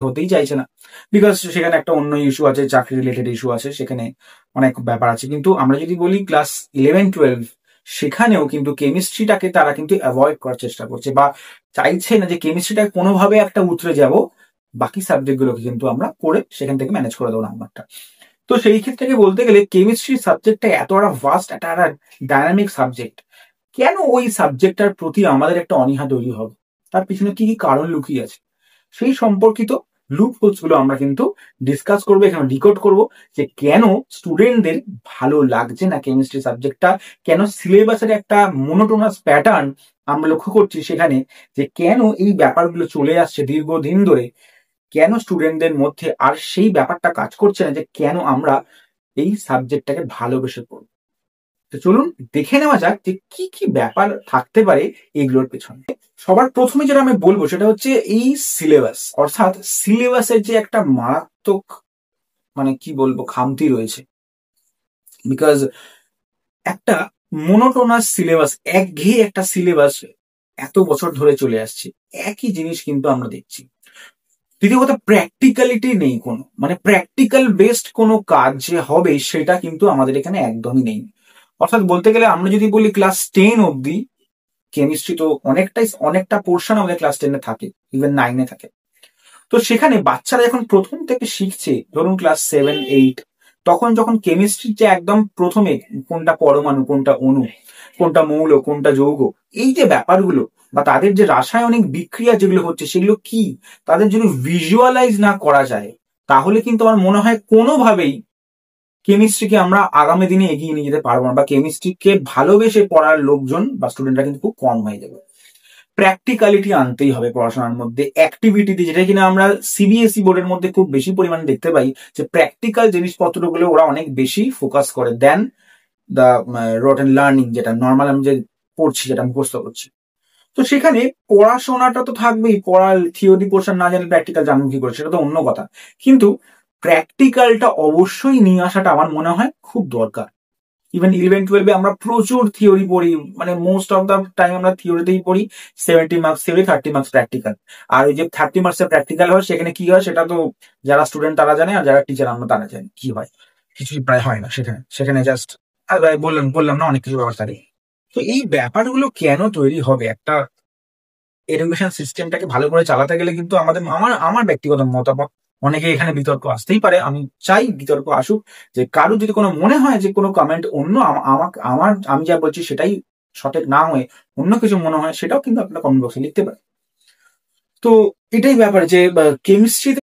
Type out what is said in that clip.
হতেই চাইছে না, বিকজ সেখানে একটা অন্য ইস্যু আছে, চাকরি রিলেটেড ইস্যু আছে, সেখানে অনেক ব্যাপার আছে। কিন্তু আমরা যদি বলি ক্লাস 11-12, সেখানেও কিন্তু কেমিস্ট্রিটাকে তারা কিন্তু অ্যাভয়েড করার চেষ্টা করছে, বা চাইছে না যে কেমিস্ট্রিটাকে কোনোভাবে একটা উতরে যাব, বাকি সাবজেক্টগুলোকে কিন্তু আমরা করে সেখান থেকে ম্যানেজ করে দেবো নাম্বারটা। তো সেই ক্ষেত্রে বলতে গেলে কেমিস্ট্রি সাবজেক্টটা এতটা ভাস্ট, একটা ডাইনামিক সাবজেক্ট, কেন ওই সাবজেক্টটার প্রতি আমাদের একটা অনীহা তৈরি হবে, তার পিছনে কি কি কারণ লুকিয়ে আছে, সেই সম্পর্কিত লুপ হোলস গুলো আমরা কিন্তু ডিসকাস করবো, এখানে ডিকোড করবো যে কেন স্টুডেন্টদের ভালো লাগছে না কেমিস্ট্রি সাবজেক্টটা, কেন সিলেবাসের একটা মোনোটোনাস প্যাটার্ন আমরা লক্ষ্য করছি সেখানে, যে কেন এই ব্যাপারগুলো চলে আসছে দীর্ঘদিন ধরে, কেন স্টুডেন্টদের মধ্যে আর সেই ব্যাপারটা কাজ করছে না যে কেন আমরা এই সাবজেক্টটাকে ভালোবেসে পড়ব। তো চলুন দেখে নেওয়া যাক যে কি কি ব্যাপার থাকতে পারে এইগুলোর পেছনে। সবার প্রথমে যেটা আমি বলবো সেটা হচ্ছে এই সিলেবাস, অর্থাৎ সিলেবাসের যে একটা মারাত্মক মানে কি বলবো খামতি রয়েছে। বিকজ একটা মোনোটোনাস সিলেবাস, একঘেয়ে একটা সিলেবাস এত বছর ধরে চলে আসছে, একই জিনিস কিন্তু আমরা দেখছি। দ্বিতীয় কথা, প্র্যাকটিক্যালিটি নেই কোনো, মানে প্র্যাকটিক্যাল বেসড কোনো কাজ যে হবে সেটা কিন্তু আমাদের এখানে একদমই নেই। অর্থাৎ বলতে গেলে আমরা যদি বলি ক্লাস 10 অব্দি কেমিস্ট্রি তো অনেকটা পোর্শন আমাদের ক্লাস 10-এ থাকে, ইভেন 9-এ থাকে। তো সেখানে বাচ্চারা যখন প্রথম থেকে শিখছে, ধরুন ক্লাস 7-8, তখন যখন কেমিস্ট্রির যে একদম প্রথমে কোনটা পরমাণু, কোনটা অণু, কোনটা মৌল, কোনটা যৌগ, এই যে ব্যাপারগুলো বা তাদের যে রাসায়নিক বিক্রিয়া যেগুলো হচ্ছে সেগুলো কি, তাদের যদি ভিজুয়ালাইজ না করা যায়, তাহলে কিন্তু আমার মনে হয় কোনোভাবেই কেমিস্ট্রিকে আমরা আগামী দিনে এগিয়ে নিয়ে যেতে পারবো না, বা কেমিস্ট্রিকে ভালোবেসে পড়ার লোকজন বা স্টুডেন্টরা কিন্তু খুব কম হয়ে যাবে। প্র্যাকটিক্যালিটি আনতেই হবে পড়াশোনার মধ্যে, অ্যাক্টিভিটিতে, যেটা কিনা আমরা সিবিএসই বোর্ডের মধ্যে খুব বেশি পরিমাণে দেখতে পাই, যে প্র্যাকটিক্যাল জিনিসপত্রগুলো ওরা অনেক বেশি ফোকাস করে দেন দ্য রোটেন লার্নিং, যেটা নর্মাল আমি যে পড়ছি, যেটা মুখস্থ করছি। তো সেখানে পড়াশোনাটা তো থাকবেই, পড়ার থিওরি পোর্শন না জানলে প্র্যাকটিক্যাল জানবো কি করে, সেটা তো অন্য কথা। কিন্তু প্র্যাকটিক্যালটা অবশ্যই নিয়ে আসাটা আমার মনে হয় খুব দরকার। ইভেন 11-12-এ আমরা প্রচুর থিওরি পড়ি, মানে মোস্ট অফ দ্য টাইম আমরা থিওরিতেই পড়ি, 70 মার্কস থিওরি, 30 মার্কস প্র্যাকটিক্যাল। আর ওই যে 30 মার্কসের প্র্যাকটিক্যাল হয় সেখানে কি হয় সেটা তো যারা স্টুডেন্ট তারা জানে, আর যারা টিচার আমরা তারা জানি কি হয়, কিছুই প্রায় হয় না সেখানে। সেখানে জাস্ট বললাম না অনেক কিছু ব্যাপার থাকে। তো এই ব্যাপারগুলো কেন তৈরি হবে, একটা এডুকেশন সিস্টেমটাকে ভালো করে চালাতে গেলে কিন্তু আমাদের, আমার আমার ব্যক্তিগত মতামত, অনেকে এখানে বিতর্ক আসতেই পারে, আমি চাই বিতর্ক আসুক, যে কারো যদি কোনো মনে হয় যে কোনো কমেন্ট অন্য আমি যা বলছি সেটাই সঠিক না হয়ে অন্য কিছু মনে হয়, সেটাও কিন্তু আপনারা কমেন্ট বক্সে লিখতে পারেন। তো এটাই ব্যাপার যে কেমিস্ট্রিতে